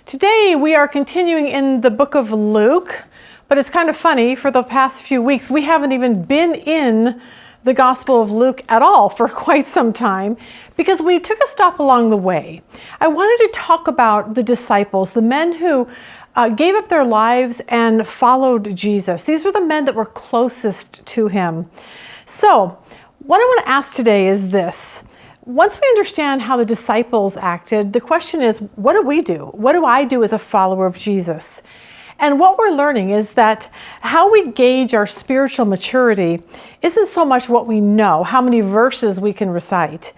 Today we are continuing in the book of Luke, but it's kind of funny, for the past few weeks we haven't even been in the Gospel of Luke at all for quite some time because we took a stop along the way. I wanted to talk about the disciples, the men who gave up their lives and followed Jesus. These were the men that were closest to him. So what I want to ask today is this. Once we understand how the disciples acted, the question is, what do we do? What do I do as a follower of Jesus? And what we're learning is that how we gauge our spiritual maturity isn't so much what we know, how many verses we can recite,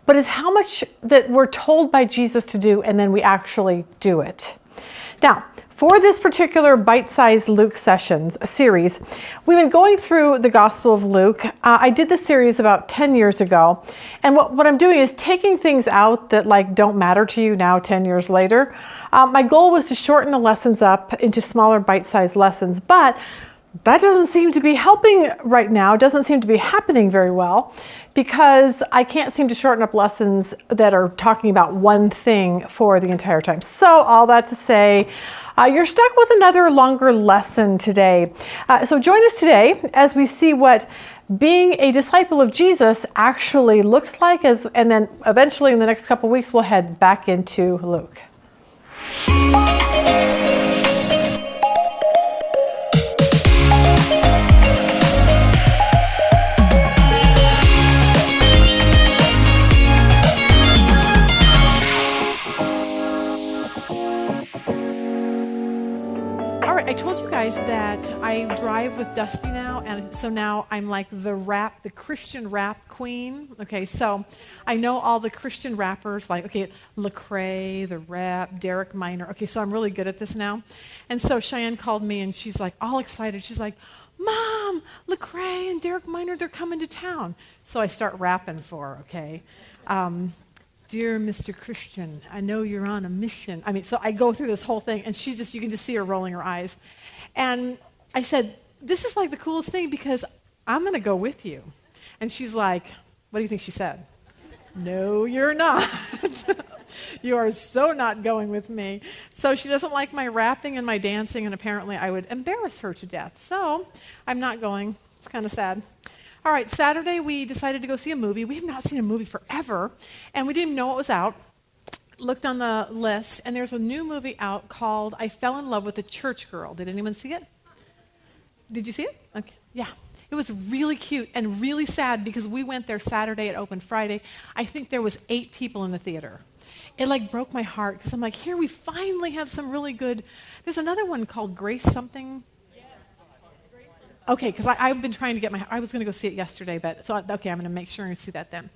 but it's how much that we're told by Jesus to do and then we actually do it. Now, for this particular bite-sized Luke series, we've been going through the Gospel of Luke. I did this series about 10 years ago. And what I'm doing is taking things out that don't matter to you now 10 years later. My goal was to shorten the lessons up into smaller bite-sized lessons, but that doesn't seem to be helping right now, doesn't seem to be happening very well, because I can't seem to shorten up lessons that are talking about one thing for the entire time. So all that to say, you're stuck with another longer lesson today. So join us today as we see what being a disciple of Jesus actually looks like, and then eventually in the next couple weeks we'll head back into Luke. I told you guys that I drive with Dusty now, and so now I'm like the Christian rap queen. Okay, so I know all the Christian rappers, Lecrae, The Rap, Derek Minor. Okay, so I'm really good at this now. And so Cheyenne called me, and she's like all excited. She's like, "Mom, Lecrae and Derek Minor, they're coming to town." So I start rapping for her, okay? Dear Mr. Christian, I know you're on a mission. So I go through this whole thing, and you can just see her rolling her eyes. And I said, this is like the coolest thing because I'm going to go with you. And she's like, what do you think she said? No, you're not. You are so not going with me. So she doesn't like my rapping and my dancing, and apparently I would embarrass her to death. So I'm not going. It's kind of sad. All right, Saturday we decided to go see a movie. We have not seen a movie forever, and we didn't even know what was out. Looked on the list, and there's a new movie out called I Fell in Love with a Church Girl. Did anyone see it? Did you see it? Okay, yeah. It was really cute and really sad because we went there Saturday, it opened Friday. I think there was 8 people in the theater. It broke my heart because I'm like, here we finally have some really good. There's another one called Grace something. Okay, because I've been trying to get I was going to go see it yesterday, but okay, I'm going to make sure and see that then.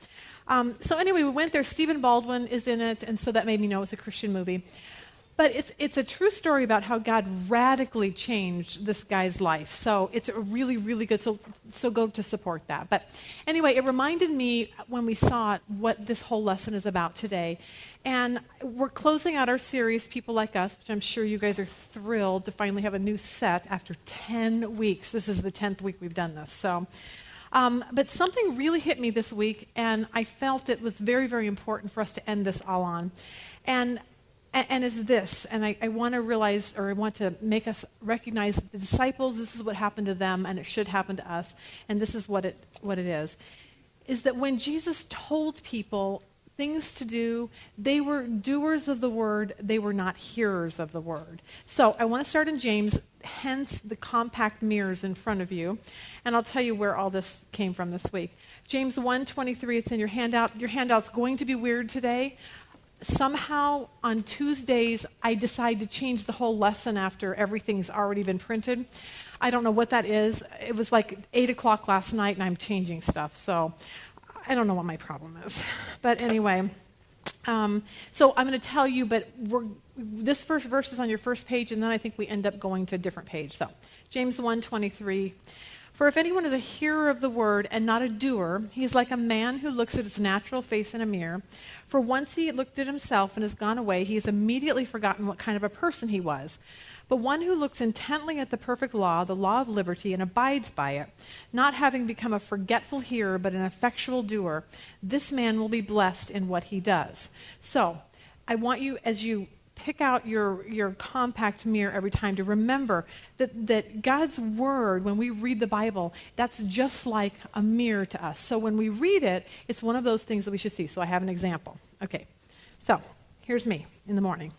So anyway, we went there. Stephen Baldwin is in it, and so that made me know it's a Christian movie. But it's a true story about how God radically changed this guy's life. So it's really, really good. So go to support that. But anyway, it reminded me when we saw it what this whole lesson is about today. And we're closing out our series, People Like Us, which I'm sure you guys are thrilled to finally have a new set after 10 weeks. This is the 10th week we've done this. So, but something really hit me this week, and I felt it was very, very important for us to end this all on. And is this, and I want to realize, or I want to make us recognize the disciples, this is what happened to them, and it should happen to us, and this is what it is that when Jesus told people things to do, they were doers of the word, they were not hearers of the word. So I want to start in James, hence the compact mirrors in front of you, and I'll tell you where all this came from this week. James 1:23, it's in your handout. Your handout's going to be weird today. Somehow on Tuesdays, I decide to change the whole lesson after everything's already been printed. I don't know what that is. It was like 8 o'clock last night, and I'm changing stuff. So I don't know what my problem is. But anyway, so I'm going to tell you, but this first verse is on your first page, and then I think we end up going to a different page. So James 1:23. For if anyone is a hearer of the word and not a doer, he is like a man who looks at his natural face in a mirror. For once he looked at himself and has gone away, he has immediately forgotten what kind of a person he was. But one who looks intently at the perfect law, the law of liberty, and abides by it, not having become a forgetful hearer but an effectual doer, this man will be blessed in what he does. So I want you, as you pick out your compact mirror every time to remember that God's word, when we read the Bible, that's just like a mirror to us. So when we read it, it's one of those things that we should see. So I have an example. Okay, so here's me in the morning.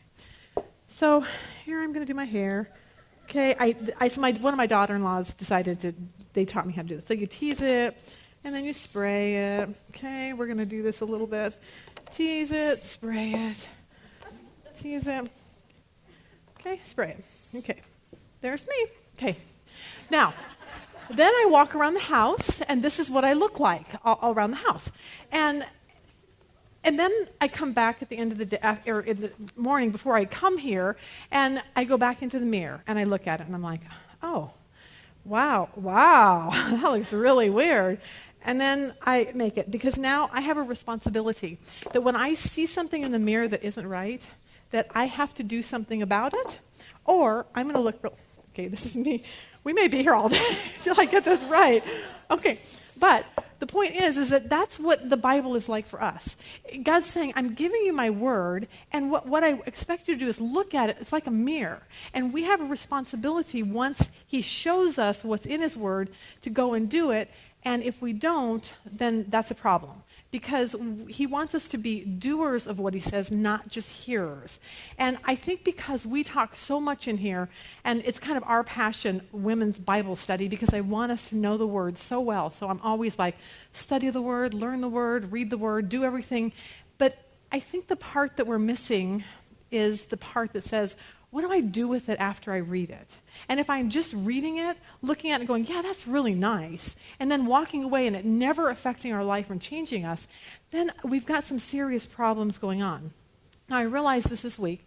So here I'm going to do my hair. Okay, one of my daughter-in-laws they taught me how to do this. So you tease it, and then you spray it. Okay, we're going to do this a little bit. Tease it, spray it. Tease it. Okay, spray it. Okay, there's me. Okay, now, then I walk around the house, and this is what I look like all around the house. And then I come back at the end of the day, or in the morning before I come here, and I go back into the mirror, and I look at it, and I'm like, oh, wow, that looks really weird. And then I make it, because now I have a responsibility that when I see something in the mirror that isn't right, that I have to do something about it, or I'm going to look real. Okay, this is me. We may be here all day until I get this right. Okay, but the point is that that's what the Bible is like for us. God's saying, I'm giving you my word, and what I expect you to do is look at it. It's like a mirror. And we have a responsibility once he shows us what's in his word to go and do it. And if we don't, then that's a problem. Because he wants us to be doers of what he says, not just hearers. And I think because we talk so much in here, and it's kind of our passion, women's Bible study, because I want us to know the word so well. So I'm always like, study the word, learn the word, read the word, do everything. But I think the part that we're missing is the part that says, what do I do with it after I read it? And if I'm just reading it, looking at it and going, yeah, that's really nice, and then walking away and it never affecting our life and changing us, then we've got some serious problems going on. Now, I realized this week,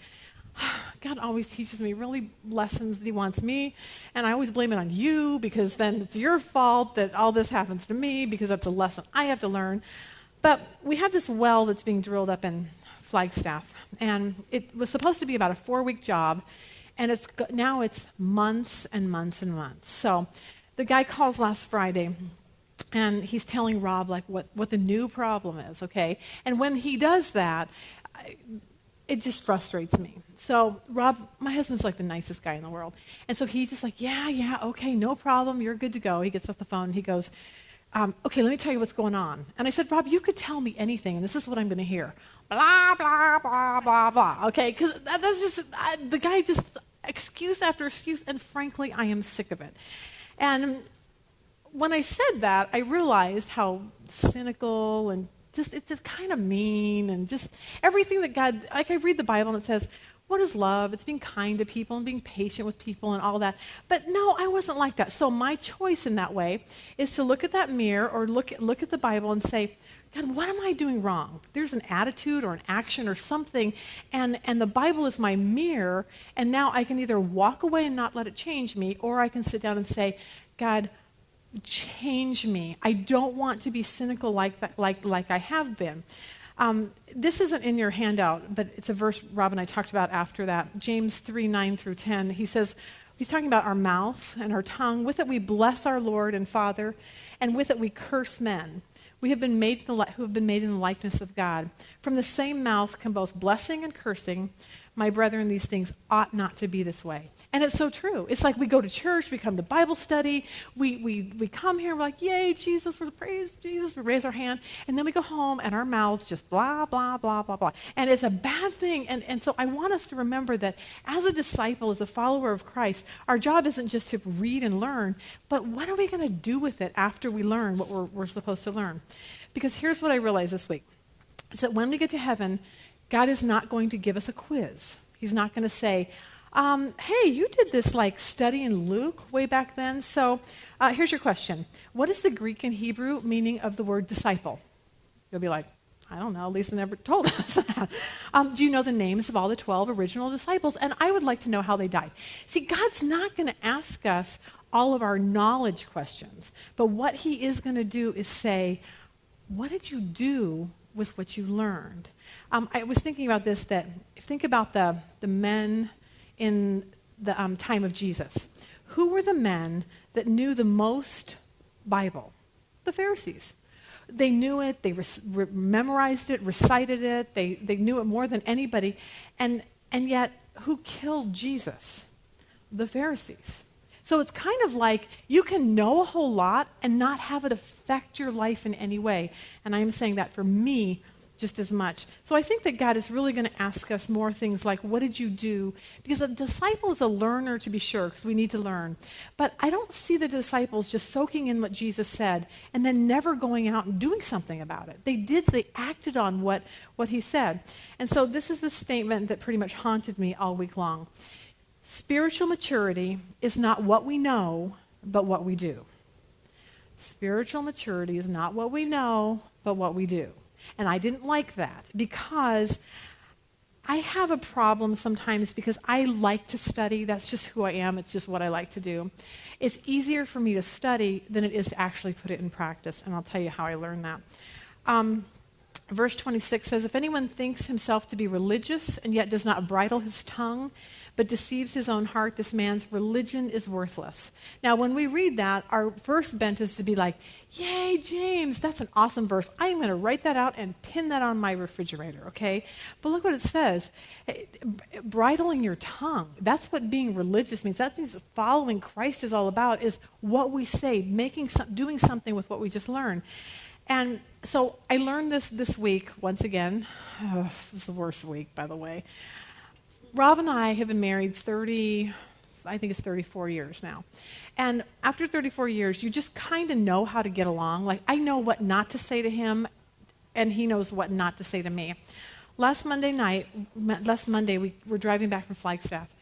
God always teaches me really lessons that he wants me, and I always blame it on you, because then it's your fault that all this happens to me, because that's a lesson I have to learn. But we have this well that's being drilled up in Flagstaff, and it was supposed to be about a 4-week job, and now it's months and months and months. So the guy calls last Friday, and he's telling Rob like what the new problem is, okay? And when he does that, it just frustrates me. So Rob, my husband's like the nicest guy in the world, and so he's just like, yeah, okay, no problem, you're good to go. He gets off the phone, and he goes, okay, let me tell you what's going on. And I said, Rob, you could tell me anything, and this is what I'm going to hear. Blah, blah, blah, blah, blah. Okay, because that's just, the guy just, excuse after excuse, and frankly, I am sick of it. And when I said that, I realized how cynical and it's just kind of mean, and just everything that God, like I read the Bible and it says, what is love? It's being kind to people and being patient with people and all that. But no, I wasn't like that. So my choice in that way is to look at that mirror or look at the Bible and say, God, what am I doing wrong? There's an attitude or an action or something, and the Bible is my mirror, and now I can either walk away and not let it change me, or I can sit down and say, God, change me. I don't want to be cynical like that, like I have been. This isn't in your handout, but it's a verse Rob and I talked about after that. James 3:9-10. He says, he's talking about our mouth and our tongue. With it we bless our Lord and Father, and with it we curse men. We have been made who have been made in the likeness of God. From the same mouth come both blessing and cursing. My brethren, these things ought not to be this way. And it's so true. It's like we go to church, we come to Bible study, we come here, we're like, yay, Jesus, we praise Jesus, we raise our hand, and then we go home and our mouths just blah, blah, blah, blah, blah. And it's a bad thing. And so I want us to remember that as a disciple, as a follower of Christ, our job isn't just to read and learn, but what are we going to do with it after we learn what we're supposed to learn? Because here's what I realized this week. Is that when we get to heaven, God is not going to give us a quiz. He's not going to say, hey, you did this like study in Luke way back then, so here's your question. What is the Greek and Hebrew meaning of the word disciple? You'll be like, I don't know, Lisa never told us that. Do you know the names of all the 12 original disciples? And I would like to know how they died. See, God's not going to ask us all of our knowledge questions, but what he is going to do is say, what did you do with what you learned? I was thinking about this, that think about the men in the time of Jesus. Who were the men that knew the most Bible? The Pharisees. They knew it, they memorized it, recited it, they knew it more than anybody. And And yet, who killed Jesus? The Pharisees. So it's kind of like you can know a whole lot and not have it affect your life in any way. And I'm saying that for me just as much. So I think that God is really going to ask us more things like, what did you do? Because a disciple is a learner, to be sure, because we need to learn. But I don't see the disciples just soaking in what Jesus said and then never going out and doing something about it. They acted on what he said. And so this is the statement that pretty much haunted me all week long. Spiritual maturity is not what we know, but what we do. Spiritual maturity is not what we know, but what we do. And I didn't like that because I have a problem sometimes because I like to study. That's just who I am. It's just what I like to do. It's easier for me to study than it is to actually put it in practice. And I'll tell you how I learned that. Verse 26 says, if anyone thinks himself to be religious and yet does not bridle his tongue, but deceives his own heart, this man's religion is worthless. Now, when we read that, our first bent is to be like, yay, James, that's an awesome verse. I am going to write that out and pin that on my refrigerator, okay? But look what it says. Bridling your tongue, that's what being religious means. That means following Christ is all about, is what we say, doing something with what we just learned. And so I learned this week, once again. It was the worst week, by the way. Rob and I have been married 34 years now. And after 34 years, you just kind of know how to get along. Like, I know what not to say to him, and he knows what not to say to me. Last Monday, we were driving back from Flagstaff,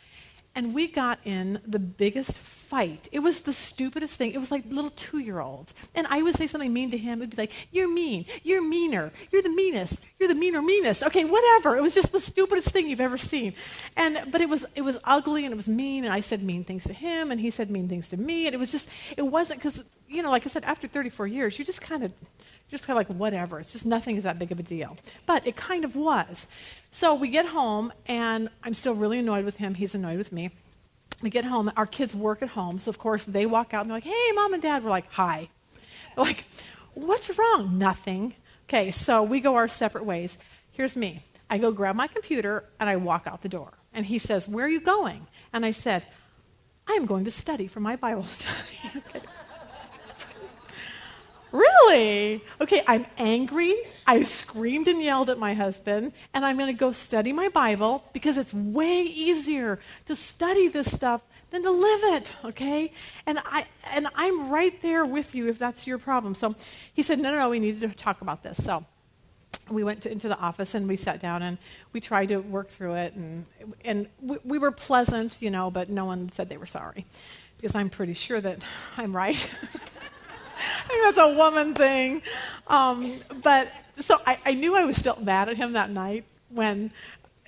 and we got in the biggest fight. It was the stupidest thing. It was like little 2-year-olds. And I would say something mean to him. It would be like, you're mean. You're meaner. You're the meanest. You're the meanest. Okay, whatever. It was just the stupidest thing you've ever seen. But it was ugly and it was mean. And I said mean things to him and he said mean things to me. And it wasn't because, like I said, after 34 years, you're just kind of like, whatever. It's just nothing is that big of a deal. But it kind of was. So we get home, and I'm still really annoyed with him. He's annoyed with me. We get home. Our kids work at home. So, of course, they walk out, and they're like, hey, Mom and Dad. We're like, hi. They're like, what's wrong? Nothing. Okay, so we go our separate ways. Here's me. I go grab my computer, and I walk out the door. And he says, where are you going? And I said, I am going to study for my Bible study. Okay. Really? Okay, I'm angry. I screamed and yelled at my husband, and I'm going to go study my Bible because it's way easier to study this stuff than to live it, okay? And I'm right there with you if that's your problem. So he said, no, we need to talk about this. So we went into the office, and we sat down, and we tried to work through it, and we were pleasant, but no one said they were sorry because I'm pretty sure that I'm right. I think that's a woman thing. But so I knew I was still mad at him that night and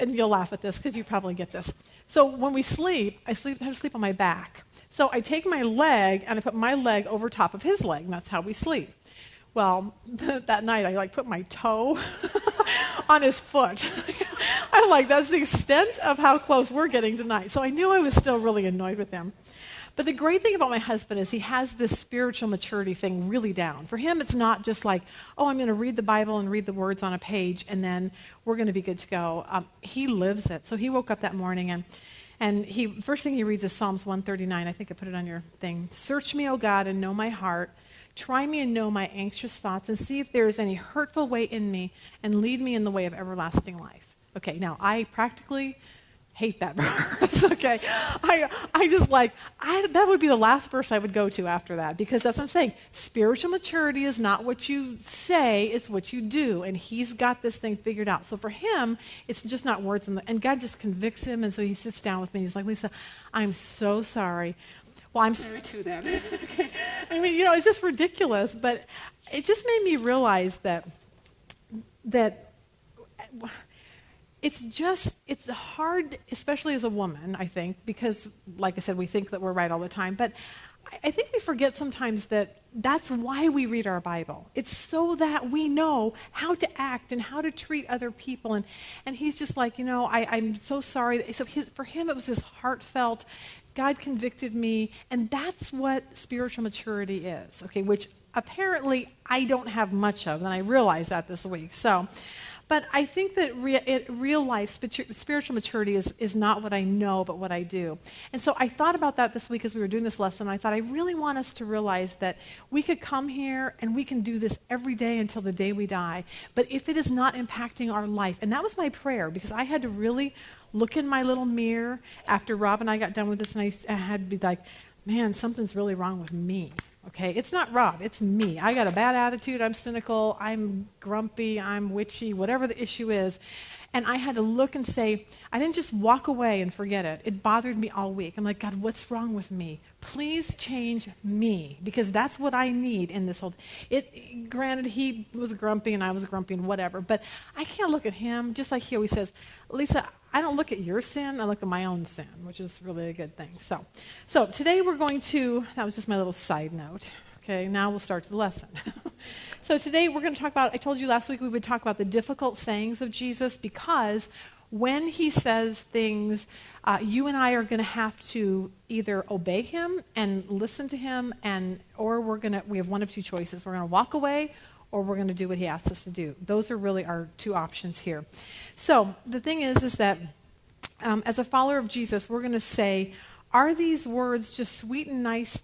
you'll laugh at this because you probably get this. So when we sleep, I have to sleep on my back. So I take my leg and I put my leg over top of his leg, and that's how we sleep. Well, that night I put my toe on his foot. I'm like, that's the extent of how close we're getting tonight. So I knew I was still really annoyed with him. But the great thing about my husband is he has this spiritual maturity thing really down. For him, it's not just like, oh, I'm going to read the Bible and read the words on a page, and then we're going to be good to go. He lives it. So he woke up that morning, and first thing he reads is Psalms 139. I think I put it on your thing. Search me, O God, and know my heart. Try me and know my anxious thoughts, and see if there is any hurtful way in me, and lead me in the way of everlasting life. Okay, now I practically hate that verse, okay? I just that would be the last verse I would go to after that, because that's what I'm saying. Spiritual maturity is not what you say, it's what you do, and he's got this thing figured out. So for him, it's just not words, and God just convicts him, and so he sits down with me, he's like, Lisa, I'm so sorry. Well, I'm sorry too then. Okay. I mean, it's just ridiculous, but it just made me realize that it's hard, especially as a woman, I think, because, like I said, we think that we're right all the time. But I think we forget sometimes that that's why we read our Bible. It's so that we know how to act and how to treat other people. And he's just like, I'm so sorry. So for him, it was this heartfelt, God convicted me. And that's what spiritual maturity is, okay, which apparently I don't have much of, and I realized that this week. So, But I think that real life, spiritual maturity is not what I know, but what I do. And so I thought about that this week as we were doing this lesson. I thought I really want us to realize that we could come here and we can do this every day until the day we die. But if it is not impacting our life, and that was my prayer, because I had to really look in my little mirror after Rob and I got done with this, and I had to be like, man, something's really wrong with me. Okay, it's not Rob, it's me. I got a bad attitude, I'm cynical, I'm grumpy, I'm witchy, whatever the issue is. And I had to look and say, I didn't just walk away and forget it. It bothered me all week. I'm like, God, what's wrong with me? Please change me, because that's what I need in this whole. Granted, he was grumpy and I was grumpy and whatever, but I can't look at him, just like he always says, Lisa, I don't look at your sin, I look at my own sin, which is really a good thing. So today we're going to, that was just my little side note. Okay, now we'll start the lesson. So today we're going to talk about, I told you last week we would talk about the difficult sayings of Jesus, because when he says things, you and I are going to have to either obey him and listen to him, or we have one of two choices. We're going to walk away, or we're going to do what he asks us to do. Those are really our two options here. So the thing is that as a follower of Jesus, we're going to say, are these words just sweet and nice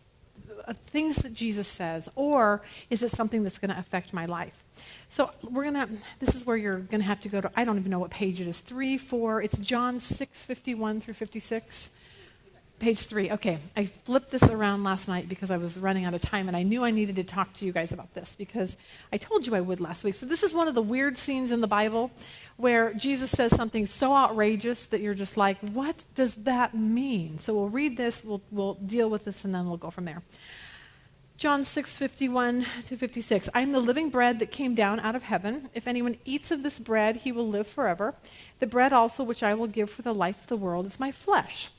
things that Jesus says, or is it something that's going to affect my life? So this is where you're going to have to go to, I don't even know what page it is, 3, 4, it's John 6:51 through 56. Page 3, okay. I flipped this around last night because I was running out of time, and I knew I needed to talk to you guys about this because I told you I would last week. So this is one of the weird scenes in the Bible where Jesus says something so outrageous that you're just like, what does that mean? So we'll read this, we'll deal with this, and then we'll go from there. John 6:51 to 56. I am the living bread that came down out of heaven. If anyone eats of this bread, he will live forever. The bread also which I will give for the life of the world is my flesh.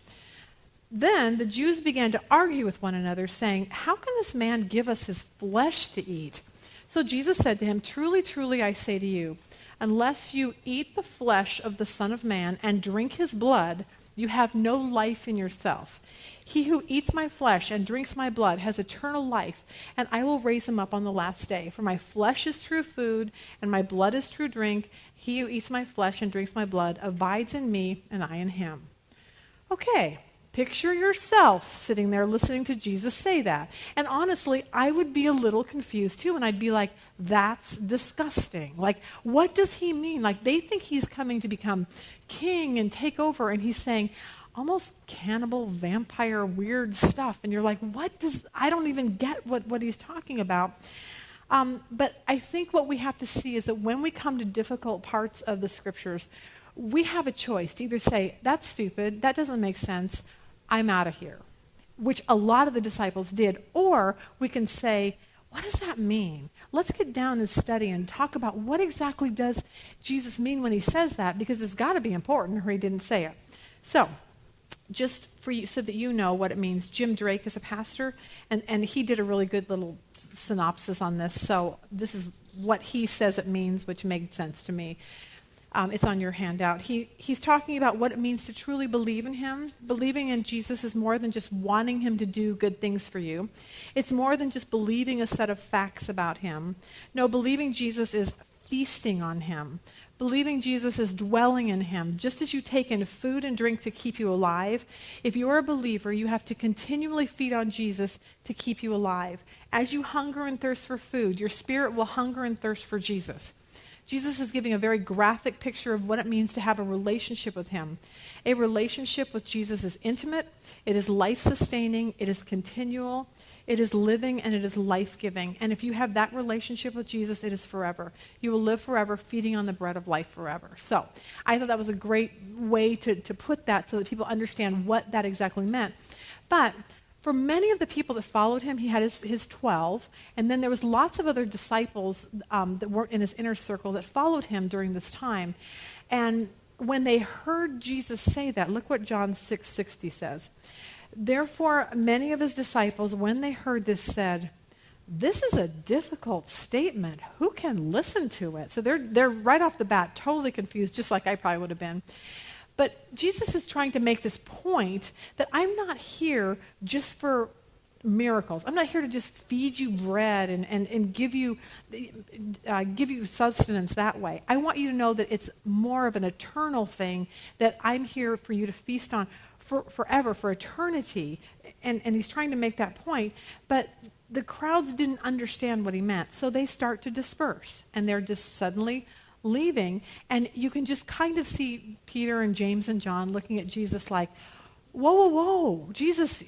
Then the Jews began to argue with one another, saying, how can this man give us his flesh to eat? So Jesus said to him, truly, truly, I say to you, unless you eat the flesh of the Son of Man and drink his blood, you have no life in yourself. He who eats my flesh and drinks my blood has eternal life, and I will raise him up on the last day. For my flesh is true food, and my blood is true drink. He who eats my flesh and drinks my blood abides in me, and I in him. Okay. Picture yourself sitting there listening to Jesus say that. And honestly, I would be a little confused too, and I'd be like, that's disgusting. Like, what does he mean? Like, they think he's coming to become king and take over, and he's saying almost cannibal, vampire, weird stuff. And you're like, I don't even get what he's talking about. But I think what we have to see is that when we come to difficult parts of the scriptures, we have a choice to either say, that's stupid, that doesn't make sense, I'm out of here, which a lot of the disciples did. Or we can say, what does that mean? Let's get down and study and talk about what exactly does Jesus mean when he says that, because it's got to be important or he didn't say it. So just for you, so that you know what it means, Jim Drake is a pastor, and he did a really good little synopsis on this. So this is what he says it means, which made sense to me. It's on your handout. He's talking about what it means to truly believe in him. Believing in Jesus is more than just wanting him to do good things for you. It's more than just believing a set of facts about him. No, believing Jesus is feasting on him. Believing Jesus is dwelling in him. Just as you take in food and drink to keep you alive, if you're a believer, you have to continually feed on Jesus to keep you alive. As you hunger and thirst for food, your spirit will hunger and thirst for Jesus. Jesus is giving a very graphic picture of what it means to have a relationship with him. A relationship with Jesus is intimate, it is life-sustaining, it is continual, it is living, and it is life-giving. And if you have that relationship with Jesus, it is forever. You will live forever, feeding on the bread of life forever. So I thought that was a great way to put that so that people understand what that exactly meant. But for many of the people that followed him, he had his 12, and then there was lots of other disciples that weren't in his inner circle that followed him during this time. And when they heard Jesus say that, look what John 6:60 says. Therefore, many of his disciples, when they heard this, said, this is a difficult statement. Who can listen to it? So they're right off the bat totally confused, just like I probably would have been. But Jesus is trying to make this point that I'm not here just for miracles. I'm not here to just feed you bread and give you sustenance that way. I want you to know that it's more of an eternal thing that I'm here for you to feast on forever, for eternity. And he's trying to make that point. But the crowds didn't understand what he meant. So they start to disperse. And they're just suddenly leaving. And you can just kind of see Peter and James and John looking at Jesus like, whoa, Jesus,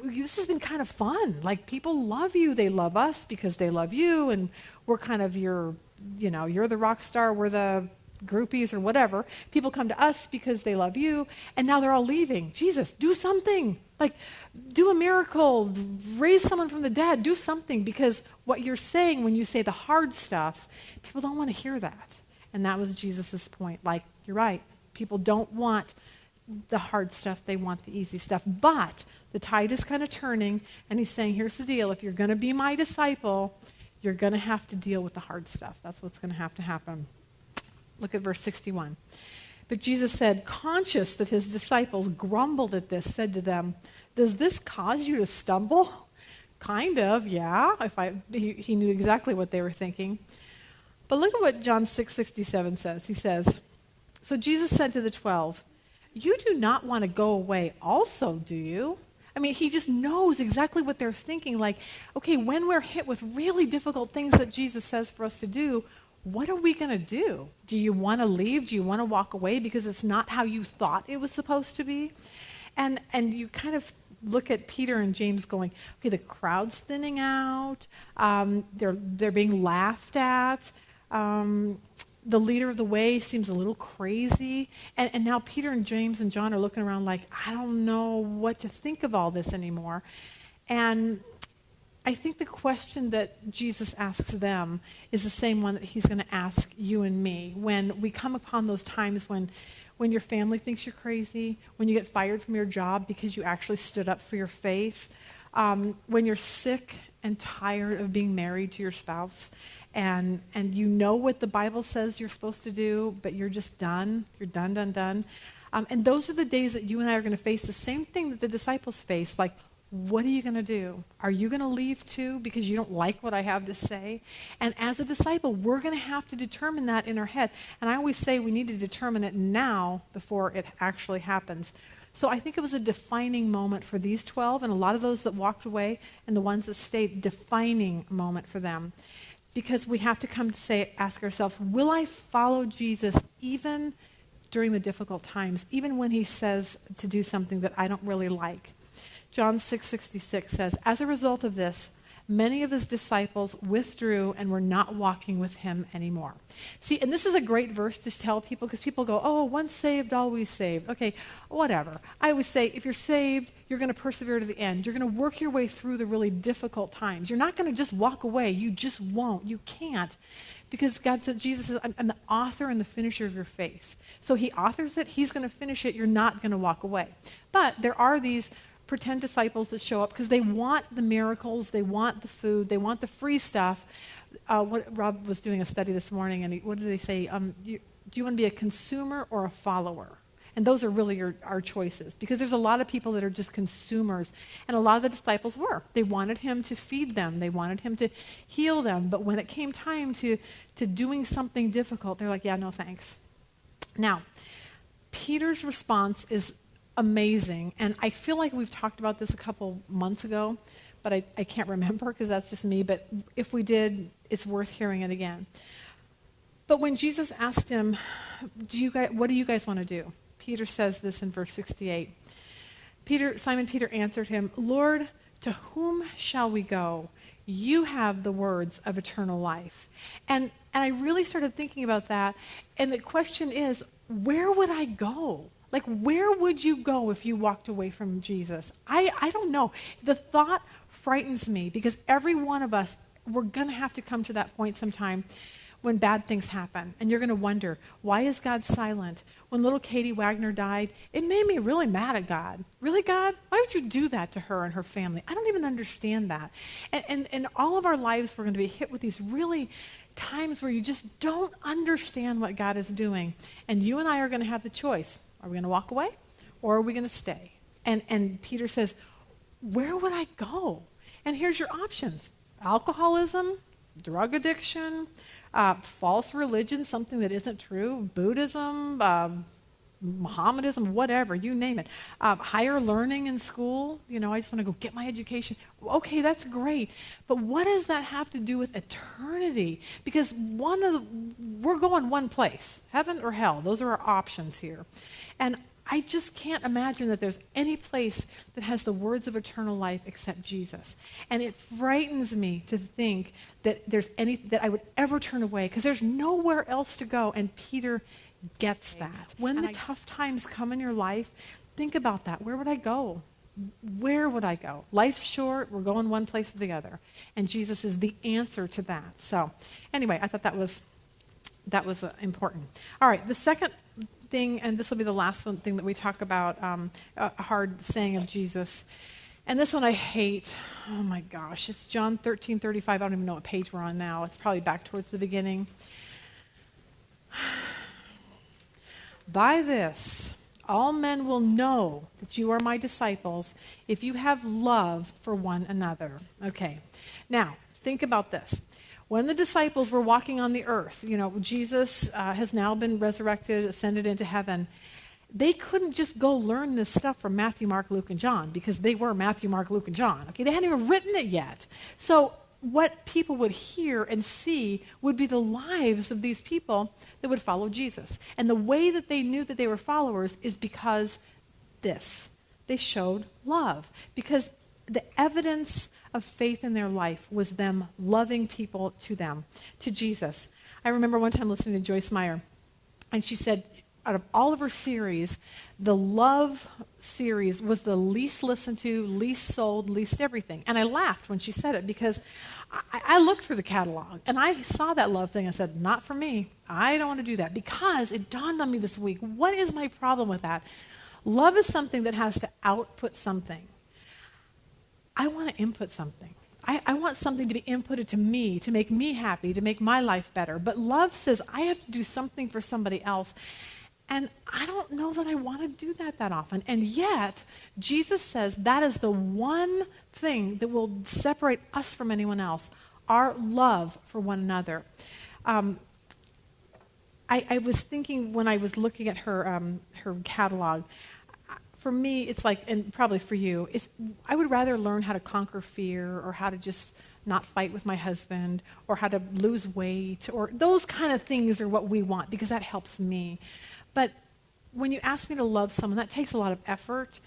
this has been kind of fun. Like, people love you. They love us because they love you, and we're kind of you're the rock star, we're the groupies or whatever. People come to us because they love you, and now they're all leaving. Jesus, do something. Like, do a miracle, raise someone from the dead, do something, because what you're saying when you say the hard stuff, people don't want to hear that. And that was Jesus' point. Like, you're right. People don't want the hard stuff, they want the easy stuff. But the tide is kind of turning, and he's saying, here's the deal. If you're going to be my disciple, you're going to have to deal with the hard stuff. That's what's going to have to happen. Look at verse 61. But Jesus said, conscious that his disciples grumbled at this, said to them, does this cause you to stumble? Kind of, yeah. He knew exactly what they were thinking. But look at what John 6:67 says. He says, so Jesus said to the 12, you do not want to go away also, do you? I mean, he just knows exactly what they're thinking. Like, okay, when we're hit with really difficult things that Jesus says for us to do, what are we going to do? Do you want to leave? Do you want to walk away because it's not how you thought it was supposed to be? And you kind of look at Peter and James going, okay, the crowd's thinning out. They're being laughed at. The leader of the way seems a little crazy. And now Peter and James and John are looking around like, I don't know what to think of all this anymore. And I think the question that Jesus asks them is the same one that he's going to ask you and me when we come upon those times when your family thinks you're crazy, when you get fired from your job because you actually stood up for your faith, when you're sick and tired of being married to your spouse, and you know what the Bible says you're supposed to do, but you're just done. You're done. And those are the days that you and I are going to face the same thing that the disciples faced. Like, what are you going to do? Are you going to leave too because you don't like what I have to say? And as a disciple, we're going to have to determine that in our head. And I always say we need to determine it now before it actually happens. So I think it was a defining moment for these 12 and a lot of those that walked away and the ones that stayed, defining moment for them. Because we have to come to ask ourselves, will I follow Jesus even during the difficult times, even when he says to do something that I don't really like? John 6:66 says, as a result of this, many of his disciples withdrew and were not walking with him anymore. See, and this is a great verse to tell people because people go, oh, once saved, always saved. Okay, whatever. I always say, if you're saved, you're going to persevere to the end. You're going to work your way through the really difficult times. You're not going to just walk away. You just won't. You can't. Because God said, Jesus says, I'm the author and the finisher of your faith. So he authors it. He's going to finish it. You're not going to walk away. But there are these pretend disciples that show up because they want the miracles, they want the food, they want the free stuff. Rob was doing a study this morning, and what did they say? Do you want to be a consumer or a follower? And those are really our choices, because there's a lot of people that are just consumers, and a lot of the disciples were. They wanted him to feed them. They wanted him to heal them. But when it came time to doing something difficult, they're like, yeah, no thanks. Now, Peter's response is amazing, and I feel like we've talked about this a couple months ago, but I can't remember because that's just me, but if we did, it's worth hearing it again. But when Jesus asked him, what do you guys want to do? Peter says this in verse 68. Simon Peter answered him, Lord, to whom shall we go? You have the words of eternal life. And I really started thinking about that, and the question is, where would I go? Like, where would you go if you walked away from Jesus? I don't know. The thought frightens me because every one of us, we're going to have to come to that point sometime when bad things happen. And you're going to wonder, why is God silent? When little Katie Wagner died, it made me really mad at God. Really, God? Why would you do that to her and her family? I don't even understand that. And in all of our lives, we're going to be hit with these really times where you just don't understand what God is doing. And you and I are going to have the choice. Are we going to walk away or are we going to stay? And Peter says, where would I go? And here's your options. Alcoholism, drug addiction, false religion, something that isn't true, Buddhism, Mohammedanism, whatever, you name it. Higher learning in school, I just want to go get my education. Okay, that's great. But what does that have to do with eternity? Because we're going one place, heaven or hell. Those are our options here. And I just can't imagine that there's any place that has the words of eternal life except Jesus. And it frightens me to think that that I would ever turn away, because there's nowhere else to go. And Peter gets that. When the tough times come in your life, think about that. Where would I go? Where would I go? Life's short. We're going one place or the other. And Jesus is the answer to that. So anyway, I thought that was important. All right, the second thing, and this will be the last one thing that we talk about, a hard saying of Jesus. And this one I hate. Oh my gosh, it's John 13:35. I don't even know what page we're on now. It's probably back towards the beginning. By this, all men will know that you are my disciples if you have love for one another. Okay, now think about this. When the disciples were walking on the earth, Jesus has now been resurrected, ascended into heaven. They couldn't just go learn this stuff from Matthew, Mark, Luke, and John, because they were Matthew, Mark, Luke, and John. Okay, they hadn't even written it yet. So what people would hear and see would be the lives of these people that would follow Jesus. And the way that they knew that they were followers is because they showed love. Because the evidence of faith in their life was them loving people to Jesus. I remember one time listening to Joyce Meyer, and she said, out of all of her series, the love series was the least listened to, least sold, least everything. And I laughed when she said it, because I looked through the catalog and I saw that love thing. I said, not for me. I don't want to do that. Because it dawned on me this week, what is my problem with that? Love is something that has to output something. I want to input something. I want something to be inputted to me, to make me happy, to make my life better. But love says I have to do something for somebody else. And I don't know that I want to do that often. And yet, Jesus says that is the one thing that will separate us from anyone else, our love for one another. I was thinking when I was looking at her catalog, for me, it's like, and probably for you, I would rather learn how to conquer fear, or how to just not fight with my husband, or how to lose weight, or those kind of things are what we want, because that helps me. But when you ask me to love someone, that takes a lot of effort,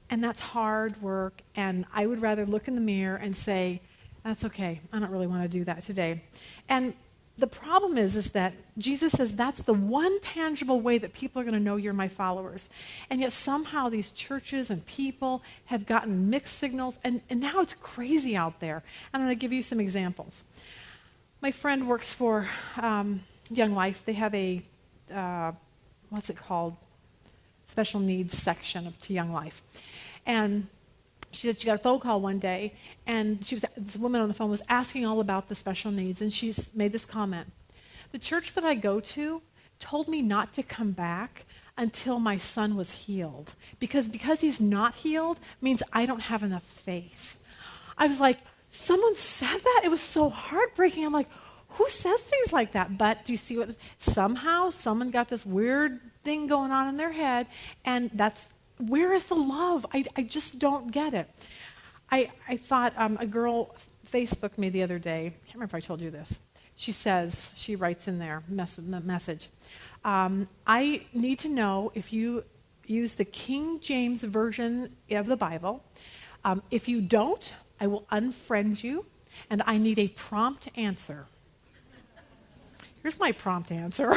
and that's hard work, and I would rather look in the mirror and say, that's okay, I don't really want to do that today. And the problem is that Jesus says that's the one tangible way that people are going to know you're my followers. And yet somehow these churches and people have gotten mixed signals, and now it's crazy out there. I'm going to give you some examples. My friend works for Young Life. They have a what's it called? Special needs section to Young Life. And she said she got a phone call one day, and this woman on the phone was asking all about the special needs, and she's made this comment. The church that I go to told me not to come back until my son was healed. Because he's not healed means I don't have enough faith. I was like, someone said that? It was so heartbreaking. I'm like, who says things like that? But do you see what? Somehow someone got this weird thing going on in their head, and where is the love? I just don't get it. I thought a girl Facebooked me the other day. I can't remember if I told you this. She writes in there, message, I need to know if you use the King James Version of the Bible. If you don't, I will unfriend you, and I need a prompt answer. Here's my prompt answer.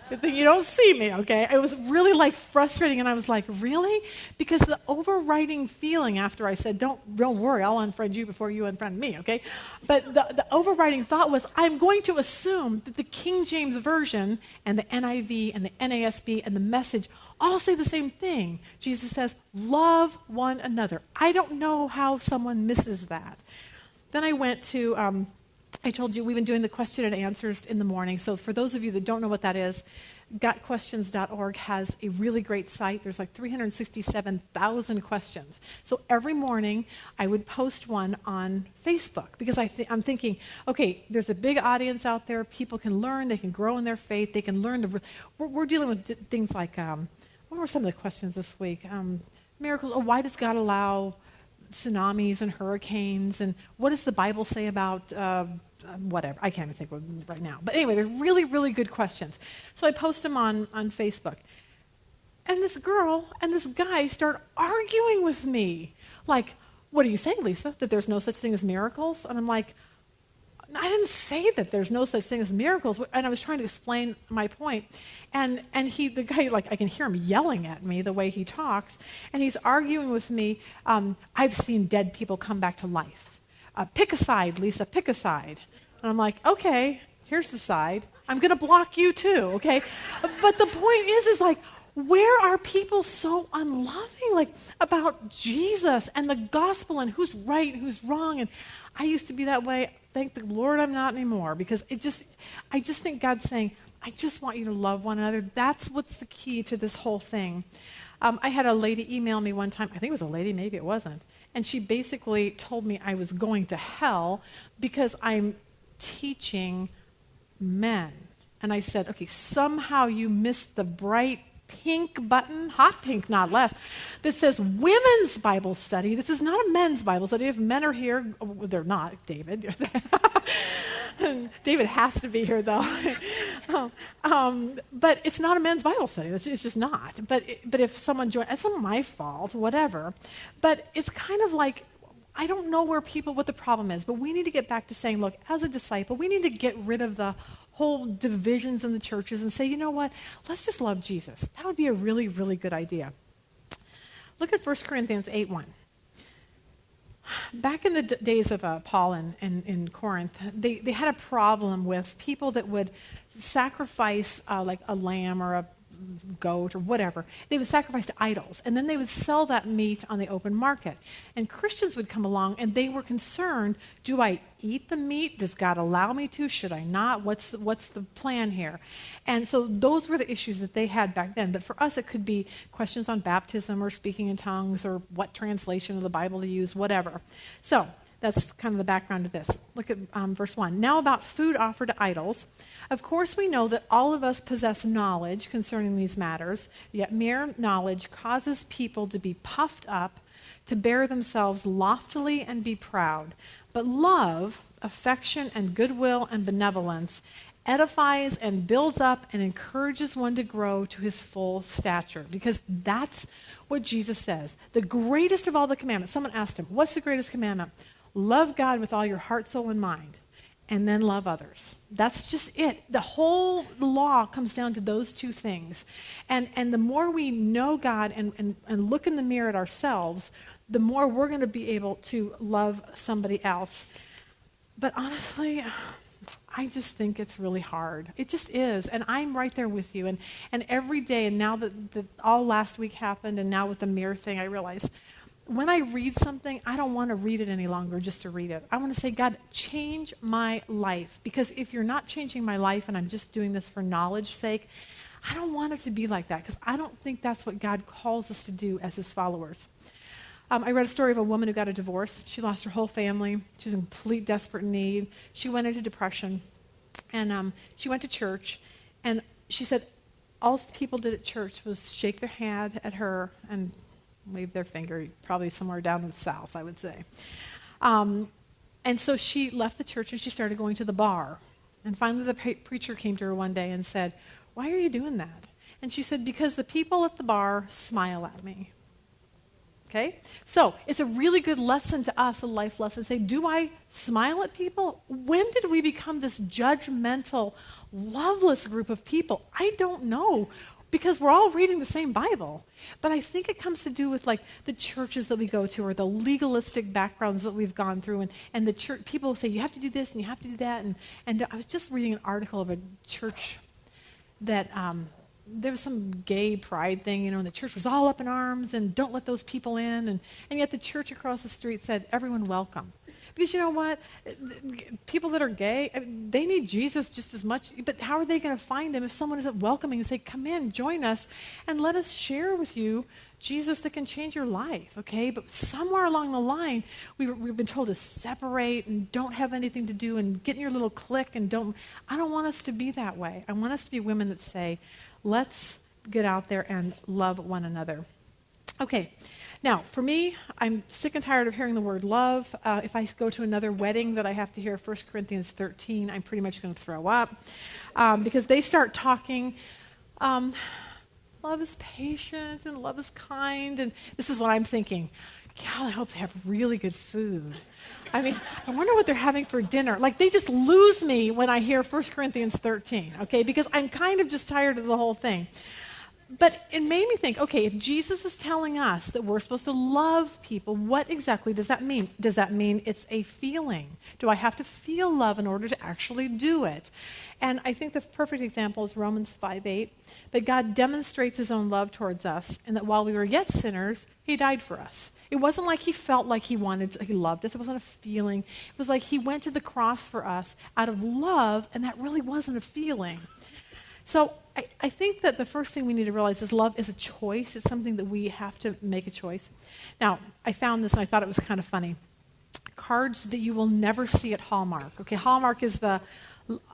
Good thing you don't see me, okay? It was really frustrating, and I was like, really? Because the overriding feeling after I said, don't worry, I'll unfriend you before you unfriend me, okay? But the overriding thought was, I'm going to assume that the King James Version and the NIV and the NASB and the Message all say the same thing. Jesus says, love one another. I don't know how someone misses that. Then I went to... I told you we've been doing the question and answers in the morning. So for those of you that don't know what that is, gotquestions.org has a really great site. There's like 367,000 questions. So every morning I would post one on Facebook because I'm thinking, okay, there's a big audience out there. People can learn. They can grow in their faith. They can learn. We're dealing with things like, what were some of the questions this week? Miracles. Oh, why does God allow tsunamis and hurricanes? And what does the Bible say about whatever? I can't even think of them right now. But anyway, they're really, really good questions. So I post them on Facebook. And this girl and this guy start arguing with me. Like, what are you saying, Lisa? That there's no such thing as miracles? And I'm like, I didn't say that there's no such thing as miracles. And I was trying to explain my point. And the guy, like, I can hear him yelling at me the way he talks. And he's arguing with me. I've seen dead people come back to life. Pick a side, Lisa, pick a side. And I'm like, okay, here's the side. I'm going to block you too, okay? But the point is like, where are people so unloving, like, about Jesus and the gospel and who's right and who's wrong? And I used to be that way. Thank the Lord I'm not anymore, because I just think God's saying, I just want you to love one another. That's what's the key to this whole thing. I had a lady email me one time. I think it was a lady, maybe it wasn't. And she basically told me I was going to hell because I'm teaching men. And I said, okay, somehow you missed the bright pink button, hot pink, not less, that says women's Bible study. This is not a men's Bible study. If men are here, they're not, David. David has to be here, though. But it's not a men's Bible study. It's just not. But if someone joins, it's not my fault, whatever. But it's kind of like, I don't know what the problem is, but we need to get back to saying, look, as a disciple, we need to get rid of the whole divisions in the churches and say, you know what, let's just love Jesus. That would be a really, really good idea. Look at 1 Corinthians 8:1. Back in the days of Paul in Corinth, they had a problem with people that would sacrifice like a lamb or a goat or whatever. They would sacrifice to idols, and then they would sell that meat on the open market. And Christians would come along, and they were concerned, do I eat the meat? Does God allow me to? Should I not? What's the plan here? And so those were the issues that they had back then. But for us, it could be questions on baptism or speaking in tongues or what translation of the Bible to use, whatever. So that's kind of the background to this. Look at verse 1. Now about food offered to idols. Of course we know that all of us possess knowledge concerning these matters, yet mere knowledge causes people to be puffed up, to bear themselves loftily and be proud. But love, affection, and goodwill and benevolence edifies and builds up and encourages one to grow to his full stature. Because that's what Jesus says. The greatest of all the commandments. Someone asked him, what's the greatest commandment? Love God with all your heart, soul, and mind. And then love others. That's just it. The whole law comes down to those two things. And the more we know God and look in the mirror at ourselves, the more we're going to be able to love somebody else. But honestly, I just think it's really hard. It just is. And I'm right there with you. And every day, and now that all last week happened, and now with the mirror thing, I realize when I read something, I don't want to read it any longer just to read it. I want to say, God, change my life. Because if you're not changing my life and I'm just doing this for knowledge's sake, I don't want it to be like that, because I don't think that's what God calls us to do as his followers. I read a story of a woman who got a divorce. She lost her whole family. She was in complete desperate need. She went into depression. And she went to church. And she said all the people did at church was shake their hand at her and wave their finger, probably somewhere down in the south, I would say. And so she left the church and she started going to the bar. And finally the preacher came to her one day and said, why are you doing that? And she said, because the people at the bar smile at me. Okay? So it's a really good lesson to us, a life lesson. Say, do I smile at people? When did we become this judgmental, loveless group of people? I don't know, because we're all reading the same Bible. But I think it comes to do with like the churches that we go to, or the legalistic backgrounds that we've gone through. And the church, people say, you have to do this and you have to do that. And I was just reading an article of a church that there was some gay pride thing, and the church was all up in arms and don't let those people in. And yet the church across the street said, everyone welcome. Because you know what? People that are gay, they need Jesus just as much, but how are they going to find him if someone isn't welcoming and say, come in, join us, and let us share with you Jesus that can change your life, okay? But somewhere along the line, we've been told to separate and don't have anything to do and get in your little clique and I don't want us to be that way. I want us to be women that say, let's get out there and love one another. Okay, now for me, I'm sick and tired of hearing the word love. If I go to another wedding that I have to hear 1 Corinthians 13, I'm pretty much going to throw up because they start talking, love is patient and love is kind, and this is what I'm thinking. God, I hope they have really good food. I mean, I wonder what they're having for dinner. Like, they just lose me when I hear 1 Corinthians 13, okay, because I'm kind of just tired of the whole thing. But it made me think, okay, if Jesus is telling us that we're supposed to love people, what exactly does that mean? Does that mean it's a feeling? Do I have to feel love in order to actually do it? And I think the perfect example is Romans 5:8, that God demonstrates his own love towards us, and that while we were yet sinners, he died for us. It wasn't like he felt like he loved us. It wasn't a feeling. It was like he went to the cross for us out of love, and that really wasn't a feeling. So I think that the first thing we need to realize is love is a choice. It's something that we have to make a choice. Now, I found this and I thought it was kind of funny. Cards that you will never see at Hallmark. Okay, Hallmark is the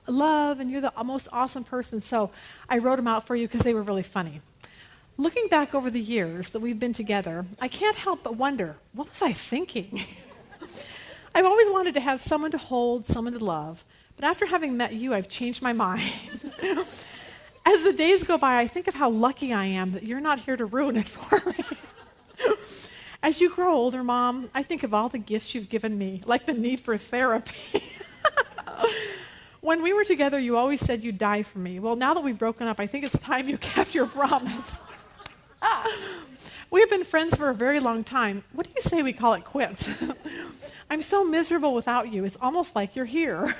love and you're the most awesome person. So I wrote them out for you because they were really funny. Looking back over the years that we've been together, I can't help but wonder, what was I thinking? I've always wanted to have someone to hold, someone to love. But after having met you, I've changed my mind. As the days go by, I think of how lucky I am that you're not here to ruin it for me. As you grow older, Mom, I think of all the gifts you've given me, like the need for therapy. When we were together, you always said you'd die for me. Well, now that we've broken up, I think it's time you kept your promise. We have been friends for a very long time. What do you say we call it quits? I'm so miserable without you. It's almost like you're here.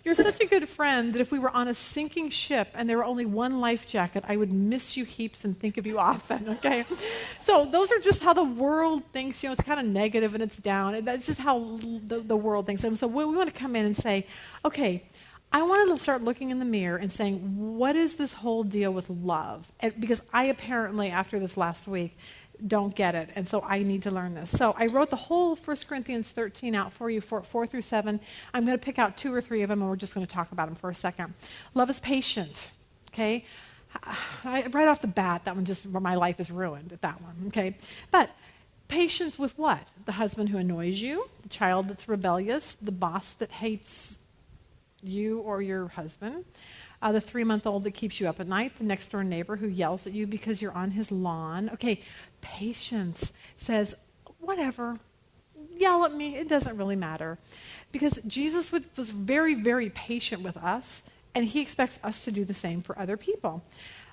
You're such a good friend that if we were on a sinking ship and there were only one life jacket, I would miss you heaps and think of you often, okay? So those are just how the world thinks. You know, it's kind of negative and it's down. And that's just how the world thinks. And so we want to come in and say, okay, I want to start looking in the mirror and saying, what is this whole deal with love? And because I apparently, after this last week, don't get it, and so I need to learn this. So I wrote the whole 1 Corinthians 13 out for you, 4 through 7. I'm going to pick out 2 or 3 of them, and we're just going to talk about them for a second. Love is patient, okay? Right off the bat, that one just, my life is ruined at that one, okay? But patience with what? The husband who annoys you, the child that's rebellious, the boss that hates you or your husband, the 3-month-old that keeps you up at night, the next-door neighbor who yells at you because you're on his lawn. Okay, patience says, whatever, yell at me, it doesn't really matter. Because Jesus was very, very patient with us, and he expects us to do the same for other people.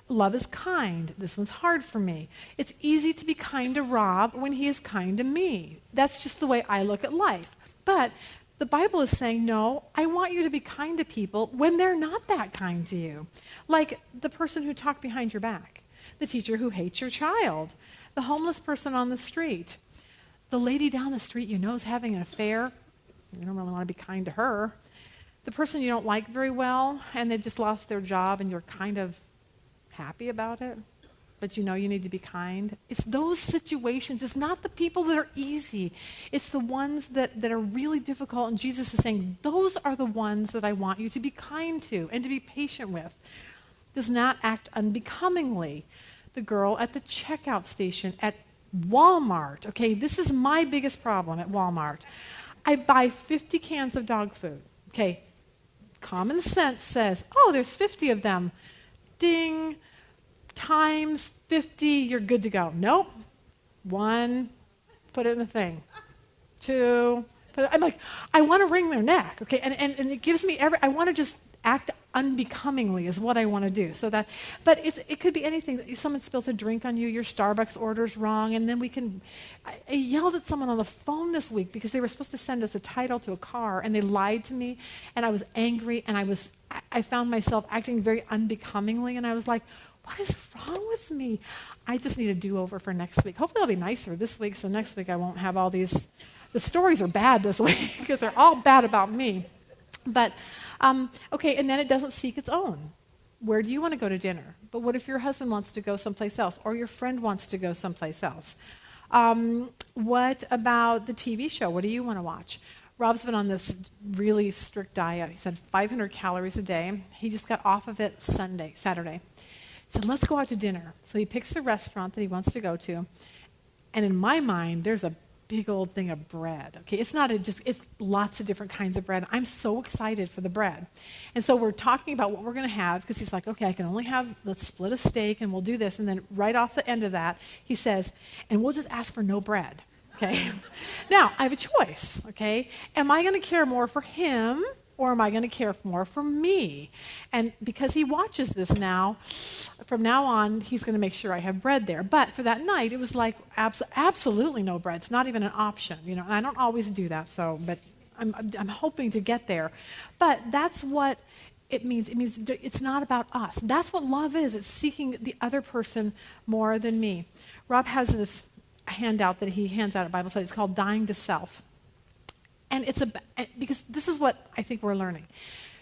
Love is kind. This one's hard for me. It's easy to be kind to Rob when he is kind to me. That's just the way I look at life. But the Bible is saying, no, I want you to be kind to people when they're not that kind to you. Like the person who talked behind your back, the teacher who hates your child, the homeless person on the street, the lady down the street you know is having an affair. You don't really want to be kind to her. The person you don't like very well and they just lost their job and you're kind of happy about it, but you know you need to be kind. It's those situations. It's not the people that are easy. It's the ones that are really difficult. And Jesus is saying, those are the ones that I want you to be kind to and to be patient with. Does not act unbecomingly. The girl at the checkout station at Walmart. Okay, this is my biggest problem at Walmart. I buy 50 cans of dog food. Okay, common sense says, oh, there's 50 of them. Ding. Times 50, you're good to go. Nope. 1, put it in the thing. 2, I'm like, I want to wring their neck, okay? And it gives me I want to just act unbecomingly is what I want to do. But it could be anything. Someone spills a drink on you, your Starbucks order's wrong, and then I yelled at someone on the phone this week because they were supposed to send us a title to a car, and they lied to me, and I was angry, and I found myself acting very unbecomingly, and I was like, what is wrong with me? I just need a do-over for next week. Hopefully I'll be nicer this week, so next week I won't have all these The stories are bad this week because they're all bad about me. But, okay, and then it doesn't seek its own. Where do you want to go to dinner? But what if your husband wants to go someplace else, or your friend wants to go someplace else? What about the TV show? What do you want to watch? Rob's been on this really strict diet. He said 500 calories a day. He just got off of it Saturday. He said, let's go out to dinner. So he picks the restaurant that he wants to go to. And in my mind, there's a big old thing of bread. Okay, it's lots of different kinds of bread. I'm so excited for the bread. And so we're talking about what we're going to have, because he's like, okay, I can only have, let's split a steak and we'll do this. And then right off the end of that, he says, and we'll just ask for no bread. Okay. Now, I have a choice. Okay. Am I going to care more for him, or am I going to care more for me? And because he watches this now, from now on, he's going to make sure I have bread there. But for that night, it was like absolutely no bread. It's not even an option, And I don't always do that, but I'm hoping to get there. But that's what it means. It means it's not about us. That's what love is. It's seeking the other person more than me. Rob has this handout that he hands out at Bible study. It's called Dying to Self. And because this is what I think we're learning.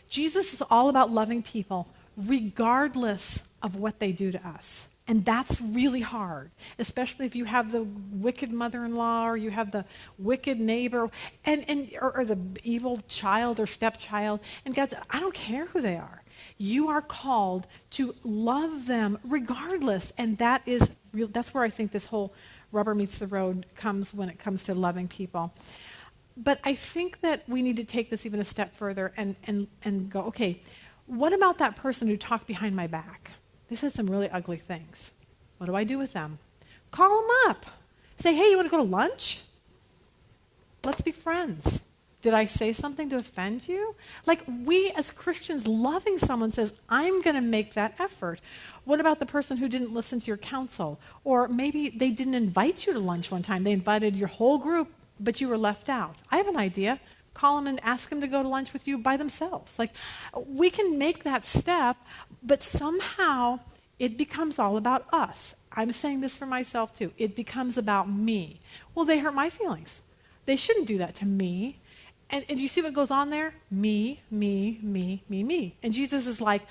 Jesus is all about loving people regardless of what they do to us. And that's really hard, especially if you have the wicked mother-in-law, or you have the wicked neighbor, or the evil child or stepchild. And God, I don't care who they are. You are called to love them regardless. And that's where I think this whole rubber meets the road comes when it comes to loving people. But I think that we need to take this even a step further and go, okay, what about that person who talked behind my back? They said some really ugly things. What do I do with them? Call them up. Say, hey, you want to go to lunch? Let's be friends. Did I say something to offend you? Like, we as Christians, loving someone says, I'm going to make that effort. What about the person who didn't listen to your counsel? Or maybe they didn't invite you to lunch one time. They invited your whole group, but you were left out. I have an idea. Call them and ask them to go to lunch with you by themselves. Like, we can make that step, but somehow it becomes all about us. I'm saying this for myself too. It becomes about me. Well, they hurt my feelings. They shouldn't do that to me. And do you see what goes on there? Me, me, me, me, me. And Jesus is like,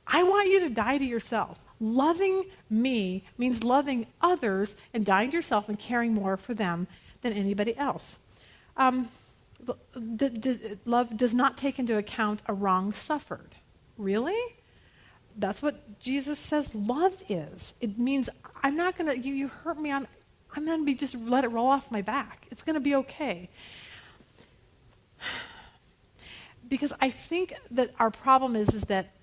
I want you to die to yourself. Loving me means loving others and dying to yourself and caring more for them than anybody else. Love does not take into account a wrong suffered. Really? That's what Jesus says love is. It means I'm not going to, you hurt me, I'm going to be just let it roll off my back. It's going to be okay. Because I think that our problem is that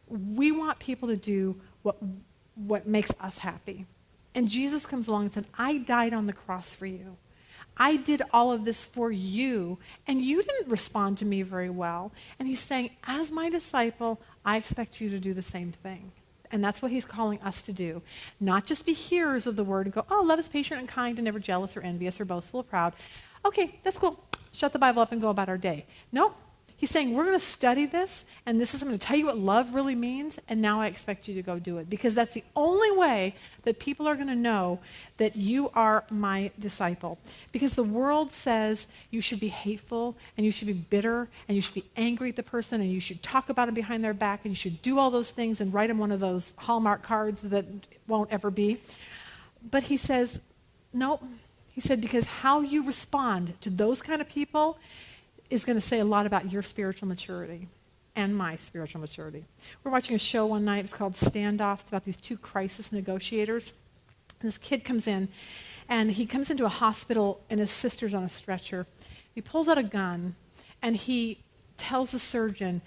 we want people to do what makes us happy. And Jesus comes along and said, I died on the cross for you. I did all of this for you, and you didn't respond to me very well. And he's saying, as my disciple, I expect you to do the same thing. And that's what he's calling us to do. Not just be hearers of the word and go, oh, love is patient and kind and never jealous or envious or boastful or proud. Okay, that's cool. Shut the Bible up and go about our day. No. He's saying, we're going to study this, and I'm going to tell you what love really means, and now I expect you to go do it. Because that's the only way that people are going to know that you are my disciple. Because the world says you should be hateful, and you should be bitter, and you should be angry at the person, and you should talk about them behind their back, and you should do all those things and write them one of those Hallmark cards that won't ever be. But he says, no. He said, because how you respond to those kind of people is going to say a lot about your spiritual maturity and my spiritual maturity. We're watching a show one night. It's called Standoff. It's about these two crisis negotiators. And this kid comes in, and he comes into a hospital, and his sister's on a stretcher. He pulls out a gun, and he tells the surgeon,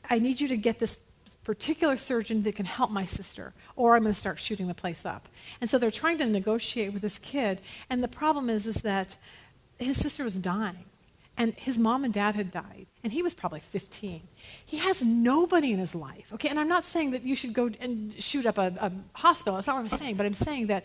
I need you to get this particular surgeon that can help my sister, or I'm going to start shooting the place up. And so they're trying to negotiate with this kid, and the problem is that his sister was dying. And his mom and dad had died, and he was probably 15. He has nobody in his life, okay? And I'm not saying that you should go and shoot up a hospital. That's not what I'm saying, but I'm saying that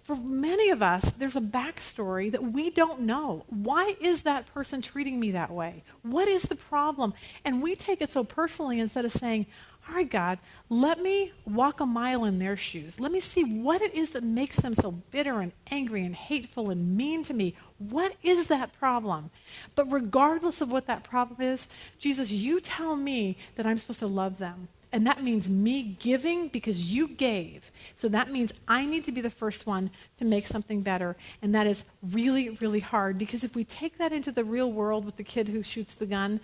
for many of us, there's a backstory that we don't know. Why is that person treating me that way? What is the problem? And we take it so personally instead of saying, all right, God, let me walk a mile in their shoes. Let me see what it is that makes them so bitter and angry and hateful and mean to me. What is that problem? But regardless of what that problem is, Jesus, you tell me that I'm supposed to love them. And that means me giving because you gave. So that means I need to be the first one to make something better. And that is really, really hard, because if we take that into the real world with the kid who shoots the gun,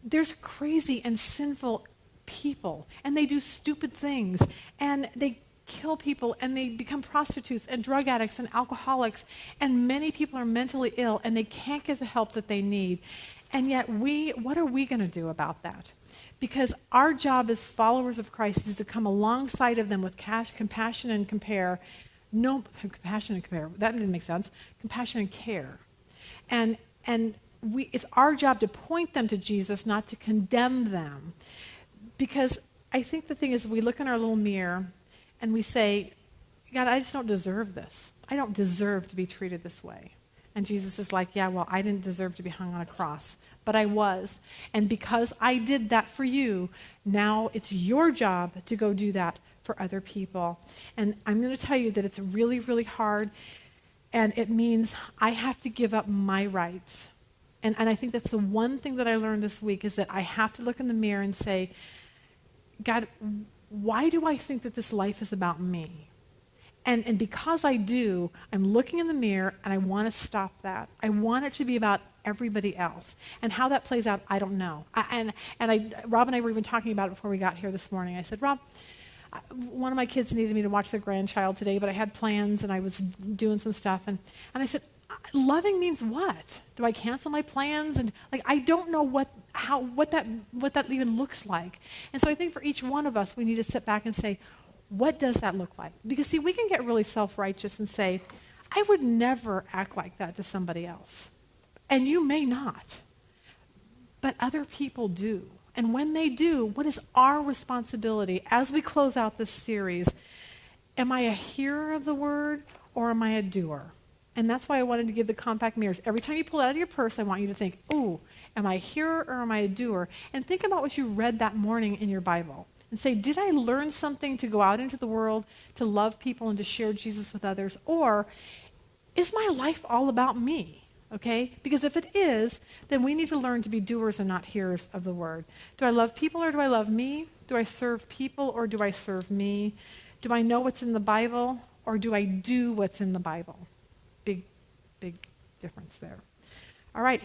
there's crazy and sinful people, and they do stupid things, and they kill people, and they become prostitutes and drug addicts and alcoholics, and many people are mentally ill, and they can't get the help that they need. And yet what are we going to do about that? Because our job as followers of Christ is to come alongside of them with compassion and compare. No, compassion and compare. That didn't make sense. Compassion and care. And it's our job to point them to Jesus, not to condemn them. Because I think the thing is, we look in our little mirror and we say, God, I just don't deserve this. I don't deserve to be treated this way. And Jesus is like, yeah, well, I didn't deserve to be hung on a cross, but I was. And because I did that for you, now it's your job to go do that for other people. And I'm going to tell you that it's really, really hard, and it means I have to give up my rights. And I think that's the one thing that I learned this week, is that I have to look in the mirror and say, God, why do I think that this life is about me? And because I do, I'm looking in the mirror, and I want to stop that. I want it to be about everybody else. And how that plays out, I don't know. Rob and I were even talking about it before we got here this morning. I said, Rob, one of my kids needed me to watch their grandchild today, but I had plans, and I was doing some stuff. And I said, loving means what? Do I cancel my plans? And I don't know what that even looks like. And so I think for each one of us, we need to sit back and say, what does that look like? Because see, we can get really self-righteous and say, I would never act like that to somebody else. And you may not. But other people do. And when they do, what is our responsibility as we close out this series? Am I a hearer of the word, or am I a doer? And that's why I wanted to give the compact mirrors. Every time you pull it out of your purse, I want you to think, ooh, am I a hearer or am I a doer? And think about what you read that morning in your Bible. And say, did I learn something to go out into the world, to love people and to share Jesus with others? Or is my life all about me? Okay? Because if it is, then we need to learn to be doers and not hearers of the word. Do I love people or do I love me? Do I serve people or do I serve me? Do I know what's in the Bible or do I do what's in the Bible? Big difference there. All right.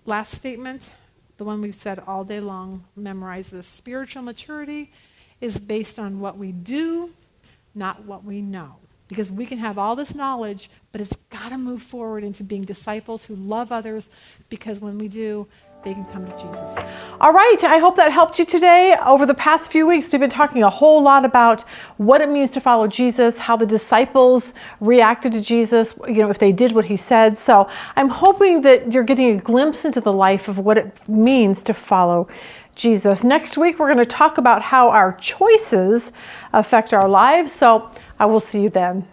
Last statement, the one we've said all day long, memorize this. Spiritual maturity is based on what we do, not what we know. Because we can have all this knowledge, but it's got to move forward into being disciples who love others, because when we do, they can come to Jesus. All right, I hope that helped you today. Over the past few weeks, we've been talking a whole lot about what it means to follow Jesus, how the disciples reacted to Jesus, if they did what he said. So I'm hoping that you're getting a glimpse into the life of what it means to follow Jesus. Next week, we're going to talk about how our choices affect our lives. So I will see you then.